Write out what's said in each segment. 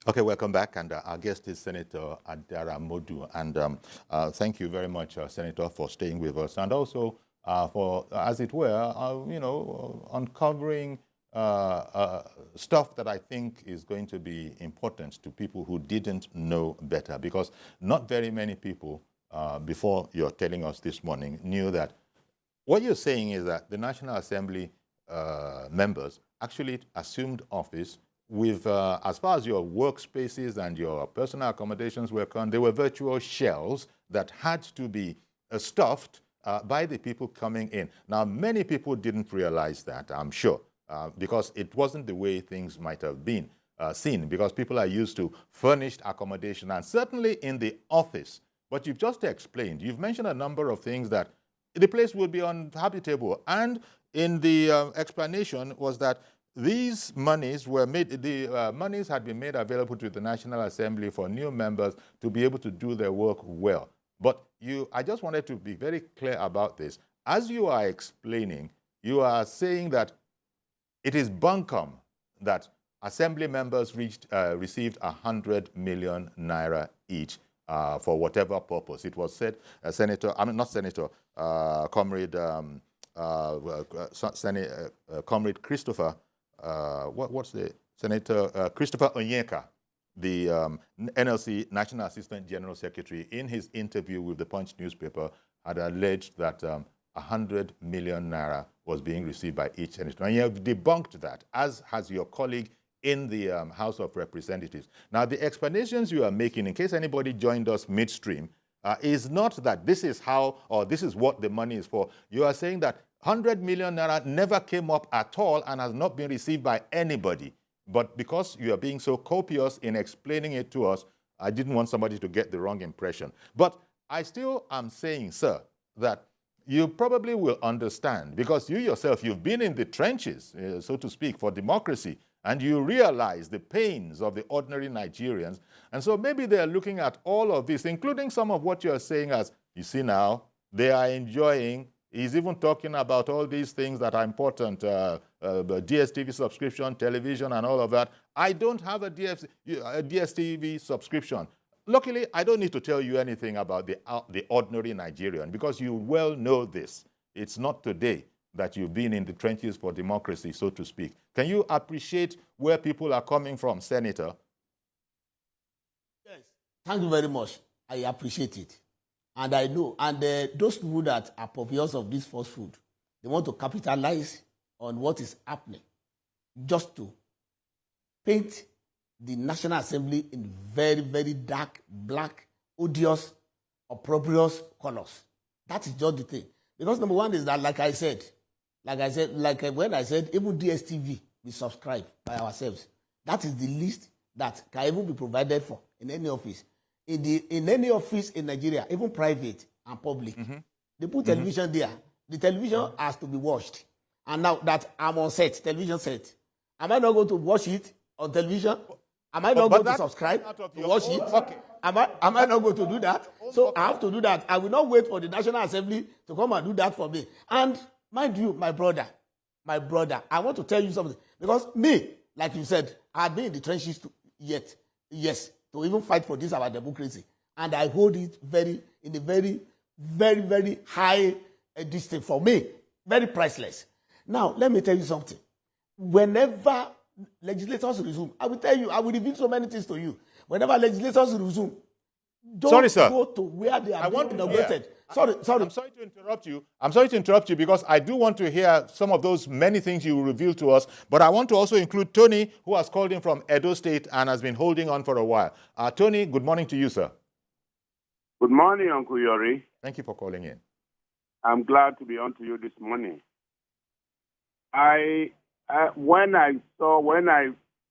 Okay, welcome back. And our guest is Senator Adara Modu. And thank you very much, Senator, for staying with us. And also for, as it were, uncovering stuff that I think is going to be important to people who didn't know better. Because not very many people, before you're telling us this morning, knew that what you're saying is that the National Assembly members actually assumed office with, as far as your workspaces and your personal accommodations were concerned, they were virtual shells that had to be stuffed by the people coming in. Now, many people didn't realize that, I'm sure, because it wasn't the way things might have been seen, because people are used to furnished accommodation, and certainly in the office. But you've just explained, you've mentioned a number of things that the place will be uninhabitable. And in the explanation was that these monies were made, the monies had been made available to the National Assembly for new members to be able to do their work well. But I just wanted to be very clear about this. As you are explaining, you are saying that it is bunkum that Assembly members received 100 million naira each for whatever purpose. It was said, Comrade Comrade Christopher, what's the Senator Christopher Onyeka, the NLC National Assistant General Secretary, in his interview with the Punch newspaper, had alleged that 100 million naira was being received by each senator. And you have debunked that, as has your colleague in the House of Representatives. Now, the explanations you are making, in case anybody joined us midstream, is not that this is how or this is what the money is for. You are saying that 100 million naira never came up at all and has not been received by anybody. But because you are being so copious in explaining it to us, I didn't want somebody to get the wrong impression. But I still am saying, sir, that you probably will understand, because you yourself, you've been in the trenches, so to speak, for democracy, and you realize the pains of the ordinary Nigerians. And so maybe they're looking at all of this, including some of what you're saying as, you see now, they are enjoying. He's even talking about all these things that are important, DSTV subscription, television, and all of that. I don't have a DSTV subscription. Luckily, I don't need to tell you anything about the ordinary Nigerian, because you well know this. It's not today that you've been in the trenches for democracy, so to speak. Can you appreciate where people are coming from, Senator? Yes, thank you very much. I appreciate it. And I know, and those people that are purveyors of this false food, they want to capitalize on what is happening just to paint the National Assembly in very, very dark, black, odious, opprobrious colors. That is just the thing. Because number one is that, like when I said, even DSTV, we subscribe by ourselves. That is the list that can even be provided for in any office. In any office in Nigeria, even private and public, they put television there. The television has to be watched. And now that I'm on set, television set, am I not going to watch it on television? Am I not going to subscribe to watch it? Okay. Am I not going to do that? So I have to do that. I will not wait for the National Assembly to come and do that for me. And mind you, my brother, I want to tell you something. Because me, like you said, I've been in the trenches to even fight for this, our democracy. And I hold it in a very, very, very high distance for me. Very priceless. Now, let me tell you something. Whenever legislators resume, I will tell you, I will reveal so many things to you. Whenever legislators resume, don't go to where they are being inaugurated. Sorry. I'm sorry to interrupt you. I'm sorry to interrupt you, because I do want to hear some of those many things you will reveal to us. But I want to also include Tony, who has called in from Edo State and has been holding on for a while. Tony, good morning to you, sir. Good morning, Uncle Yori. Thank you for calling in. I'm glad to be on to you this morning. When I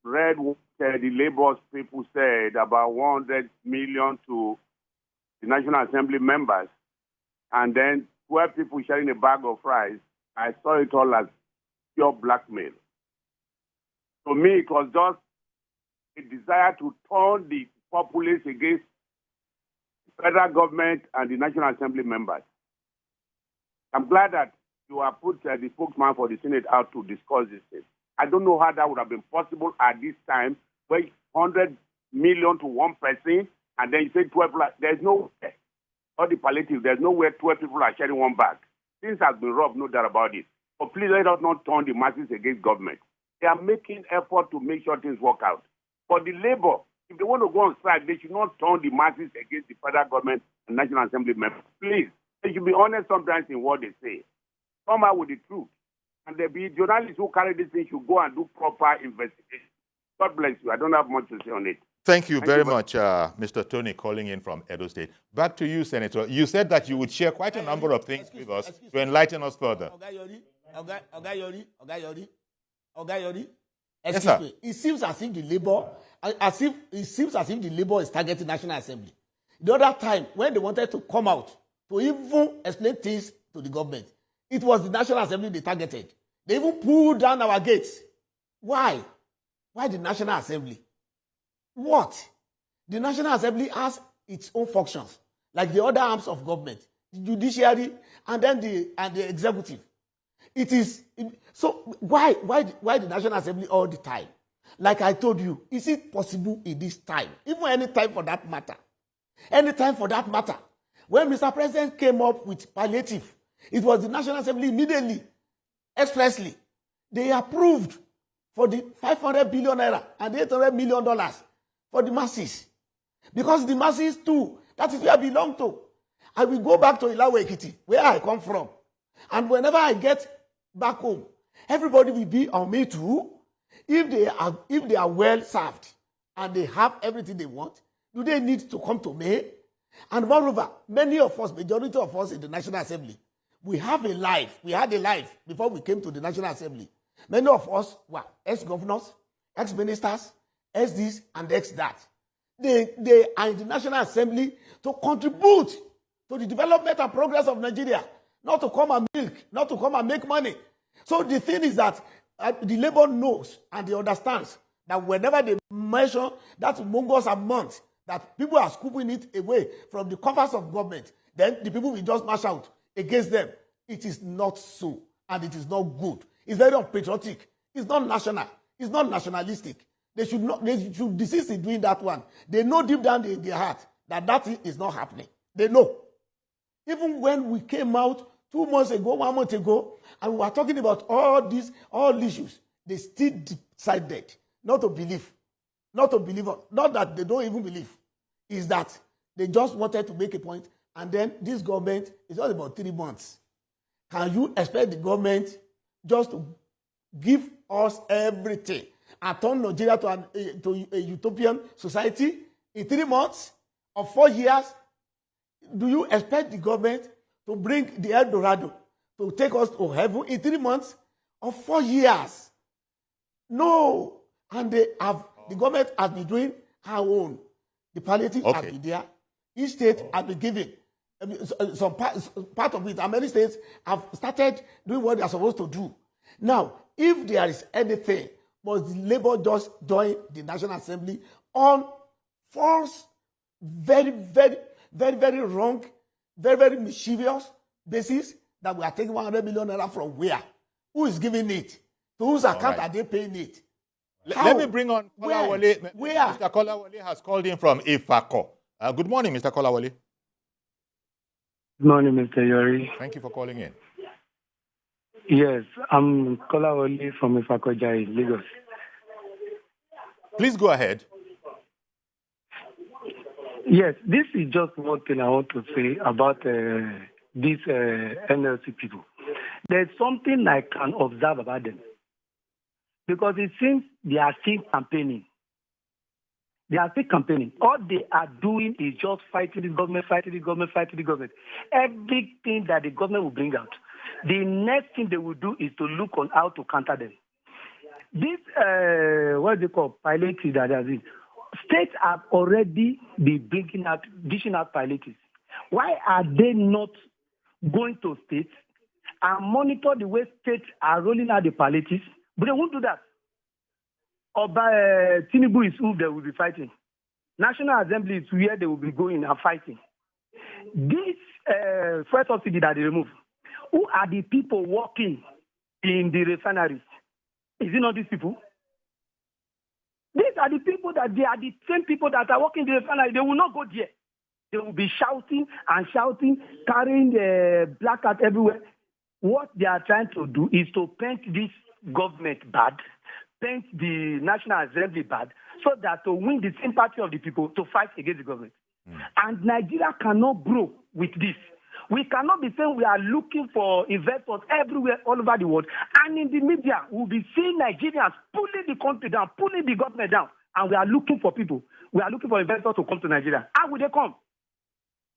read what the Labour people said about 100 million to the National Assembly members, and then 12 people sharing a bag of rice, I saw it all as pure blackmail. To me, it was just a desire to turn the populace against the federal government and the National Assembly members. I'm glad that you have put the spokesman for the Senate out to discuss this thing. I don't know how that would have been possible at this time, where 100 million to one person, and then you say 12 people. There's no way. All the palliative, there's nowhere 12 people are sharing one bag. Things have been robbed, no doubt about it. But please let us not turn the masses against government. They are making effort to make sure things work out. For the labor, if they want to go on strike, they should not turn the masses against the federal government and National Assembly members. Please, they should be honest sometimes in what they say. Come out with the truth. And there be journalists who carry this thing should go and do proper investigation. God bless you. I don't have much to say on it. Thank you very much, Mr. Tony, calling in from Edo State. Back to you, Senator. You said that you would share quite a number of things with us to enlighten us further. Oga Yori, Yes, sir. excuse me. It seems as if the labor is targeting National Assembly. The other time, when they wanted to come out to even explain things to the government, it was the National Assembly they targeted. They even pulled down our gates. Why? Why the National Assembly? What? The National Assembly has its own functions, like the other arms of government, the judiciary, and then the executive. So why the National Assembly all the time? Like I told you, is it possible in this time, even any time for that matter? Any time for that matter. When Mr. President came up with palliative, it was the National Assembly immediately, expressly, they approved for the 500 billion naira and $800 million for the masses. Because the masses too, that is where I belong to. I will go back to Ilawe Ekiti, where I come from. And whenever I get back home, everybody will be on me too. If they are well served and they have everything they want, do they need to come to me? And moreover, many of us, majority of us in the National Assembly, we have a life. We had a life before we came to the National Assembly. Many of us were ex-governors, ex-ministers, ex-this and ex-that. They are in the National Assembly to contribute to the development and progress of Nigeria, not to come and milk, not to come and make money. So the thing is that the labor knows and they understands that whenever they measure that mongous amount, that people are scooping it away from the coffers of government, then the people will just march out against them. It is not so, and it is not good. It's very unpatriotic. It's not national. It's not nationalistic. They should desist in doing that one. They know deep down in their heart that that is not happening. They know. Even when we came out 2 months ago, 1 month ago, and we were talking about all issues, they still decided not to believe. Not to believe, not that they don't even believe, is that they just wanted to make a point, and then this government is all about 3 months. Can you expect the government just to give us everything and turn Nigeria to a utopian society in 3 months or 4 years? Do you expect the government to bring the El Dorado to take us to heaven in 3 months or 4 years? No. And the government has been doing her own. The palliative has been there. Each state has been giving some part of it. And many states have started doing what they are supposed to do. Now, if there is anything, must the labor just join the National Assembly on false, very, very, very, very wrong, very, very mischievous basis that we are taking 100 million naira from where? Who is giving it? To whose account are they paying it? Let me bring on Kolawole. Where? Mr. Kolawole has called in from Ifako. Good morning, Mr. Kolawole. Good morning, Mr. Yori. Thank you for calling in. Yes, I'm Kolawole from Ifako, Lagos. Please go ahead. Yes, this is just one thing I want to say about these NLC people. There's something I can observe about them. Because it seems they are still campaigning. They are still campaigning. All they are doing is just fighting the government, fighting the government, fighting the government. Everything that the government will bring out, the next thing they will do is to look on how to counter them. This, what they call palliative that is, states have already been dishing out palliatives. Why are they not going to states and monitor the way states are rolling out the palliatives? But they won't do that. Or by Tinubu is who they will be fighting. National Assembly is where they will be going and fighting. This fuel subsidy that they remove, who are the people working in the refineries? Is it not these people? These these are the people that they are the same people that are working the refinery. They will not go there. They will be shouting and shouting, carrying the placard everywhere. What they are trying to do is to paint this government bad, paint the National Assembly bad, so that to win the sympathy of the people to fight against the government. And Nigeria cannot grow with this. We cannot be saying we are looking for investors everywhere, all over the world. And in the media, we'll be seeing Nigerians pulling the country down, pulling the government down. And we are looking for people. We are looking for investors to come to Nigeria. How will they come?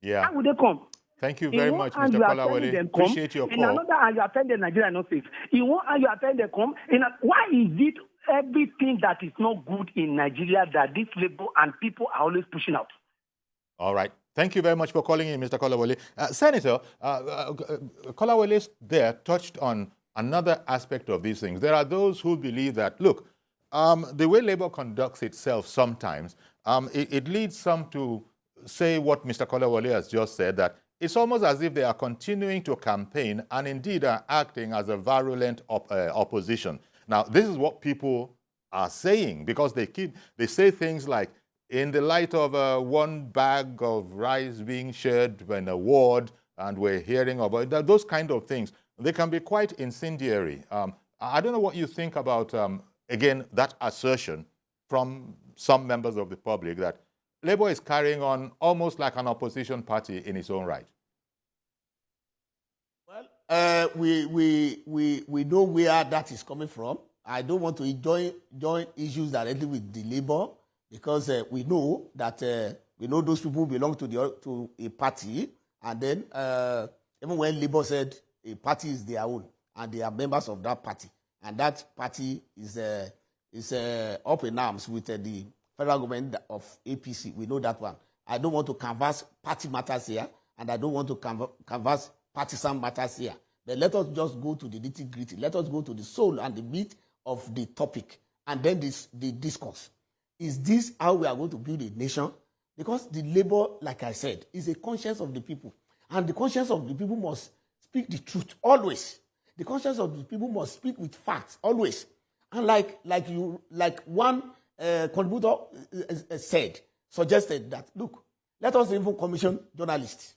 Yeah. How will they come? Thank you very much, Mr. Kolawole. Appreciate your call. In another hand, you are telling them Nigeria not safe. In one hand, you are telling them come. Why is it everything that is not good in Nigeria that this labor and people are always pushing out? All right. Thank you very much for calling in, Mr. Kolawole. Senator, Kolawole there touched on another aspect of these things. There are those who believe that, look, the way labor conducts itself sometimes, it leads some to say what Mr. Kolawole has just said, that it's almost as if they are continuing to campaign and indeed are acting as a virulent opposition. Now, this is what people are saying, because they say things like, in the light of one bag of rice being shared in a ward, and we're hearing about those kind of things, they can be quite incendiary. I don't know what you think about, again, that assertion from some members of the public that Labour is carrying on almost like an opposition party in its own right. Well, we know where that is coming from. I don't want to join issues directly with the Labour, because we know that those people belong to a party, and then even when Labour said a party is their own and they are members of that party, and that party is up in arms with the federal government of APC, we know that one. I don't want to canvass party matters here, and I don't want to canvass partisan matters here. But let us just go to the nitty-gritty. Let us go to the soul and the meat of the topic, and then the discourse. Is this how we are going to build a nation? Because the Labour, like I said, is a conscience of the people. And the conscience of the people must speak the truth, always. The conscience of the people must speak with facts, always. And like one contributor suggested that, look, let us even commission journalists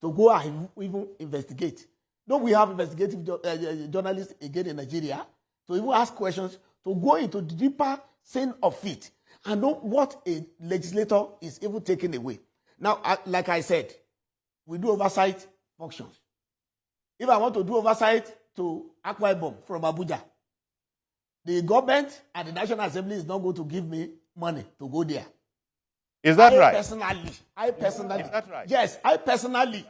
to go and even investigate. Don't we have investigative journalists again in Nigeria? To even ask questions, to go into the deeper scene of it, and know what a legislator is even taking away. Now, like I said, we do oversight functions. If I want to do oversight to Akwa Ibom from Abuja, the government and the National Assembly is not going to give me money to go there. Is that right? I personally. Is that right? Yes, I personally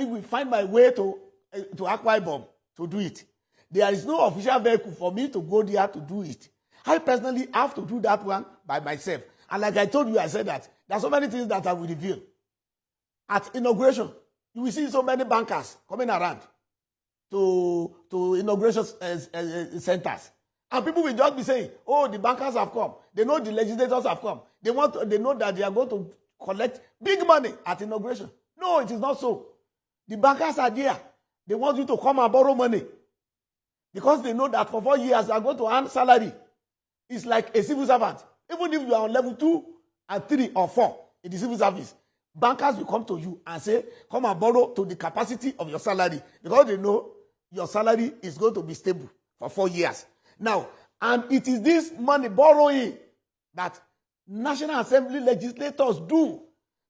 will find my way to Akwa Ibom to do it. There is no official vehicle for me to go there to do it. I personally have to do that one by myself. And like I told you, I said that there are so many things that I will reveal. At inauguration, you will see so many bankers coming around to inauguration centers. And people will just be saying, oh, the bankers have come. They know the legislators have come. They know that they are going to collect big money at inauguration. No, it is not so. The bankers are there. They want you to come and borrow money. Because they know that for 4 years they are going to earn salary. It's like a civil servant. Even if you are on level 2 and 3 or 4 in the civil service, bankers will come to you and say, come and borrow to the capacity of your salary. Because they know your salary is going to be stable for 4 years. Now, and it is this money borrowing that National Assembly legislators do,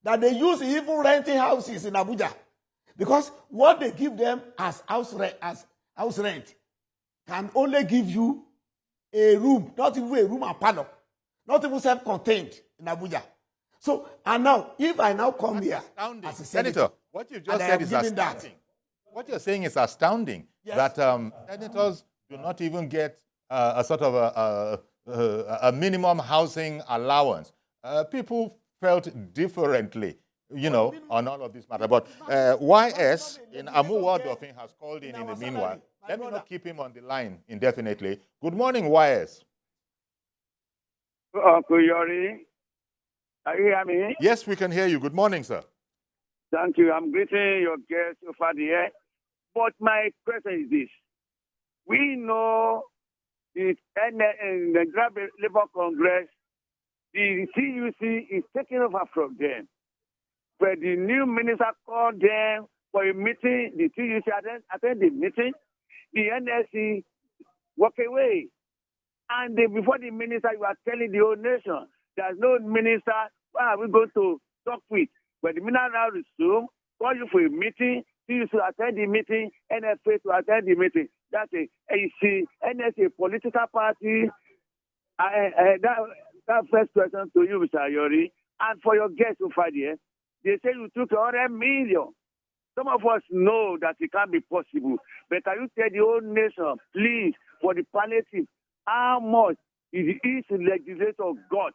that they use even renting houses in Abuja. Because what they give them as house rent can only give you a room, not even a room and parlor, not even self-contained in Abuja. So, and now, if I now come here as a senator, what you just said is astounding. What you're saying is astounding. Yes. That senators do not even get a sort of a minimum housing allowance. People felt differently, you know, on all of this matter. But YS in Amuwadofin has called in the meanwhile. Let me not keep him on the line indefinitely. Good morning, YS. Uncle Yori, can you hear me? Yes, we can hear you. Good morning, sir. Thank you. I'm greeting your guests over the air. But my question is this. We know the Nigeria Labour Congress, the TUC is taking over from them. But the new minister called them for a meeting. The TUC attend the meeting. The NLC walk away. And before the minister, you are telling the whole nation, there's no minister, why are we going to talk with? But the minister now resume, call you for a meeting, you to attend the meeting, NFA to attend the meeting. That's a NLC, a political party. That first question to you, Mr. Ayori, and for your guests so far there, they say you took 100 million. Some of us know that it can't be possible. But can you tell the whole nation, please, for the palliative, how much is each legislator got?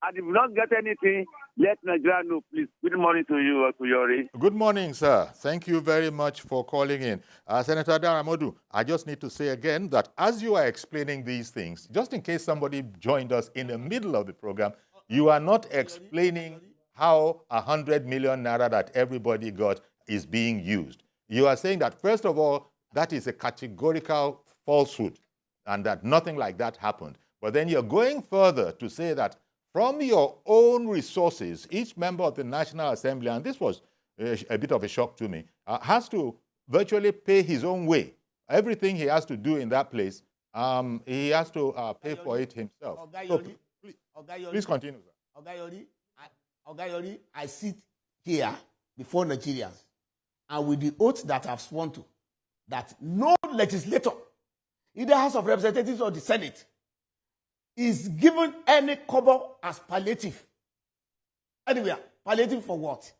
And if you don't get anything, let Nigeria know, please. Good morning to you, Kuyori. Good morning, sir. Thank you very much for calling in. Senator Daramodu, I just need to say again that as you are explaining these things, just in case somebody joined us in the middle of the program, you are not explaining how 100 million naira that everybody got is being used. You are saying that, first of all, that is a categorical falsehood and that nothing like that happened. But then you're going further to say that from your own resources, each member of the National Assembly, and this was a bit of a shock to me, has to virtually pay his own way. Everything he has to do in that place, he has to pay for it himself. So, please continue, sir. Ogayori, I sit here before Nigerians, and with the oath that I've sworn to, that no legislator, either House of Representatives or the Senate, is given any cover as palliative. Anywhere. Palliative for what?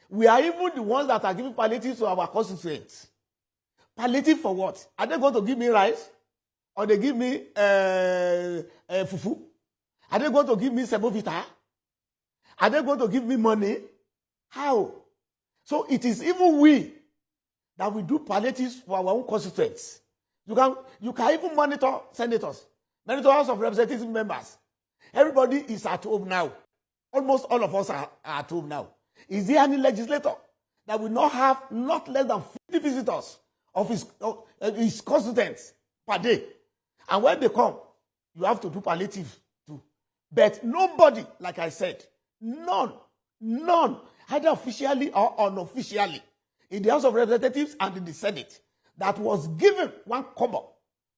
We are even the ones that are giving palliative to our constituents. Palliative for what? Are they going to give me rice? Or they give me fufu? Are they going to give me semovita? Are they going to give me money? How? So it is even we that we do palliatives for our own constituents. You can even monitor senators. Monitor House of Representatives members. Everybody is at home now. Almost all of us are at home now. Is there any legislator that will not have not less than 50 visitors of his constituents per day? And when they come, you have to do palliative too. But nobody, like I said, none, either officially or unofficially, in the House of Representatives and in the Senate, that was given one kobo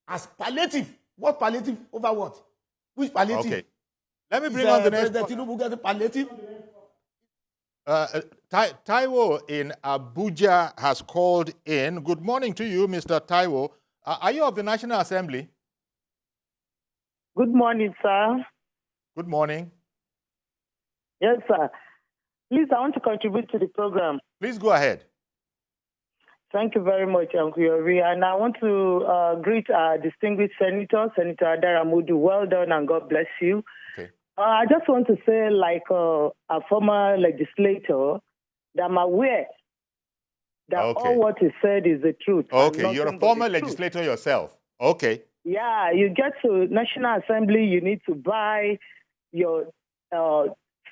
as palliative. What palliative over what? Which palliative? Okay. Let me bring on the next. President Tinubu get palliative? Taiwo in Abuja has called in. Good morning to you, Mr. Taiwo. Are you of the National Assembly? Good morning, sir. Good morning. Yes, sir. Please, I want to contribute to the program. Please go ahead. Thank you very much, Uncle Yori. And I want to greet our distinguished senator, Senator Daramodu. Well done and God bless you. Okay. I just want to say, like a former legislator, that I'm aware that all what is said is the truth. Okay, you're a former legislator yourself. Okay. Yeah, you get to National Assembly, you need to buy your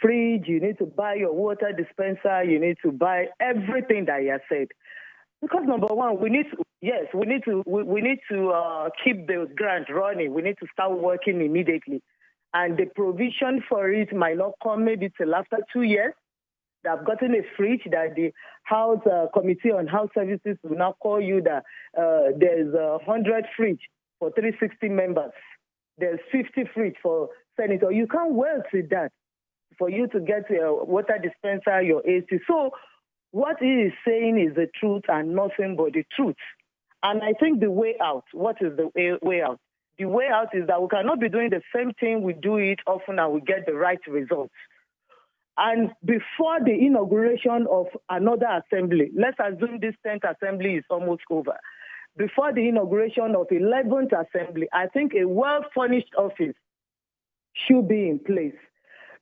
fridge, you need to buy your water dispenser, you need to buy everything that you have said. Because number one, we need to keep the grant running. We need to start working immediately, and the provision for it might not come maybe till after 2 years. They've gotten a fridge that the House Committee on House Services will now call you that there's 100 fridge for 360 members. There's 50 fridge for senator. You can't wait with that for you to get a water dispenser, your AC. So what he is saying is the truth and nothing but the truth. And I think the way out, what is the way out? The way out is that we cannot be doing the same thing. We do it often and we get the right results. And before the inauguration of another assembly, let's assume this 10th assembly is almost over. Before the inauguration of 11th assembly, I think a well-furnished office should be in place.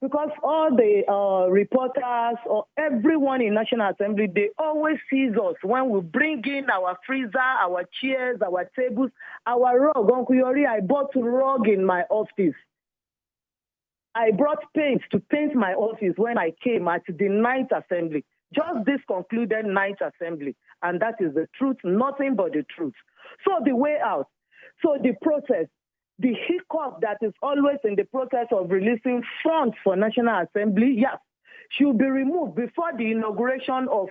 Because all the reporters or everyone in National Assembly, they always see us when we bring in our freezer, our chairs, our tables, our rug. Uncle Yori, I bought rug in my office. I brought paint to paint my office when I came at the 9th Assembly. Just this concluded 9th Assembly. And that is the truth, nothing but the truth. So the way out, So the process, the hiccup that is always in the process of releasing funds for National Assembly, yes, should be removed before the inauguration of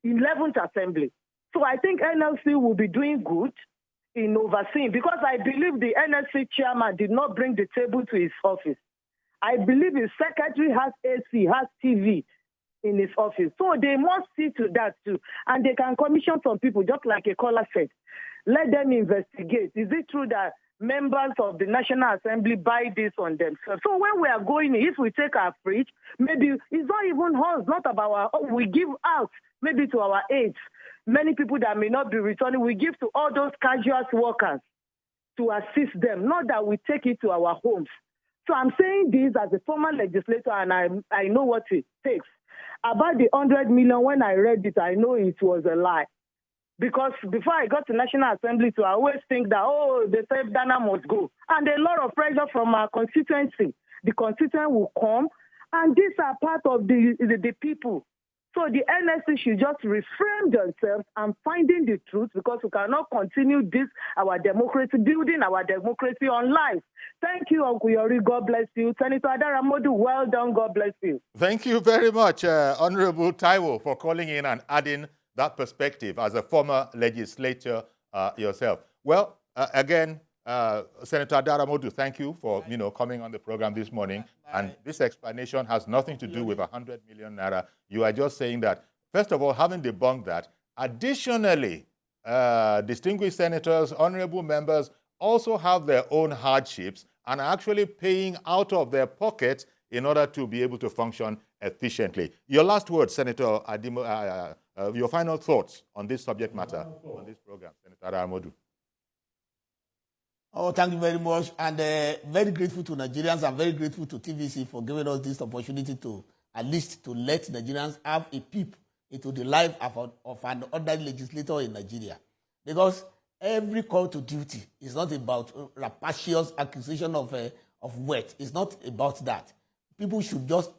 11th Assembly. So I think NLC will be doing good in overseeing, because I believe the NLC chairman did not bring the table to his office. I believe his secretary has AC, has TV in his office. So they must see to that too. And they can commission some people, just like a caller said. Let them investigate. Is it true that members of the National Assembly buy this on themselves? So when we are going, if we take our fridge, maybe it's not even us, not about we give out maybe to our aides. Many people that may not be returning, we give to all those casual workers to assist them, not that we take it to our homes. So I'm saying this as a former legislator, and I know what it takes. About the 100 million, when I read it, I know it was a lie. Because before I got to National Assembly, I always think that, oh, they said Dana must go. And a lot of pressure from our constituency. The constituent will come, and these are part of the people. So the NLC should just reframe themselves and finding the truth, because we cannot continue this, our democracy, building our democracy on lies. Thank you, Uncle Yori. God bless you. Senator Adaramodu, well done. God bless you. Thank you very much, Honorable Taiwo, for calling in and adding that perspective as a former legislator yourself. Well, again, Senator Adaramodu, thank you for coming on the program this morning. And this explanation has nothing to do with 100 million naira. You are just saying that, first of all, having debunked that, additionally, distinguished senators, honorable members also have their own hardships and are actually paying out of their pockets in order to be able to function efficiently. Your last word, Senator Adimo, your final thoughts on this subject matter, on this program, Senator Adaramodu. Oh, thank you very much. And very grateful to Nigerians. I'm very grateful to TVC for giving us this opportunity to at least to let Nigerians have a peep into the life of an ordinary legislator in Nigeria. Because every call to duty is not about rapacious accusation of wealth. It's not about that. People should just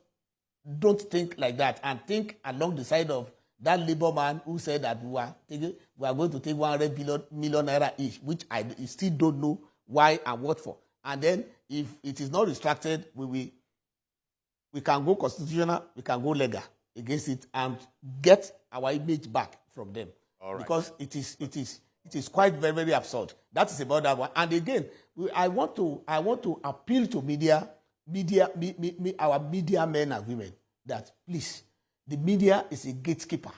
don't think like that and think along the side of that Labour man who said that we are going to take 100 million naira each, which I still don't know why and what for. And then if it is not restricted, we can go constitutional, we can go legal against it and get our image back from them. All right. Because it is quite very, very absurd. That is about that one. And again, I want to appeal to our media men and women that please, the media is a gatekeeper.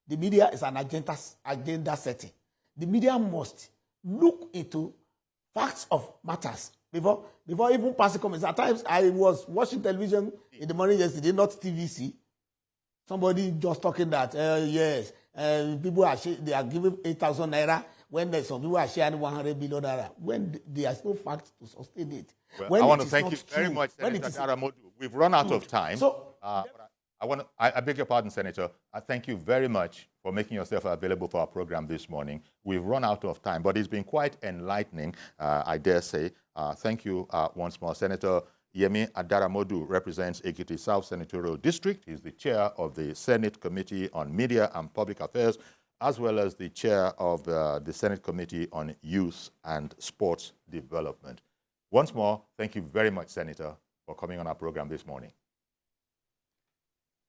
The media is an agenda setting. The media must look into facts of matters before even passing comments. At times, I was watching television in the morning yesterday, not TVC. Somebody just talking that, yes, people they are giving 8,000 naira when some people are sharing 100 billion naira. When there is no fact to sustain it. Well, I want to thank you very much, Senator Adaramodu. We've run out of time. So, I beg your pardon, Senator. I thank you very much for making yourself available for our program this morning. We've run out of time, but it's been quite enlightening, I dare say. Thank you once more. Senator Yemi Adaramodu represents Ekiti South Senatorial District. He's the chair of the Senate Committee on Media and Public Affairs, as well as the chair of the Senate Committee on Youth and Sports Development. Once more, thank you very much, Senator, for coming on our program this morning.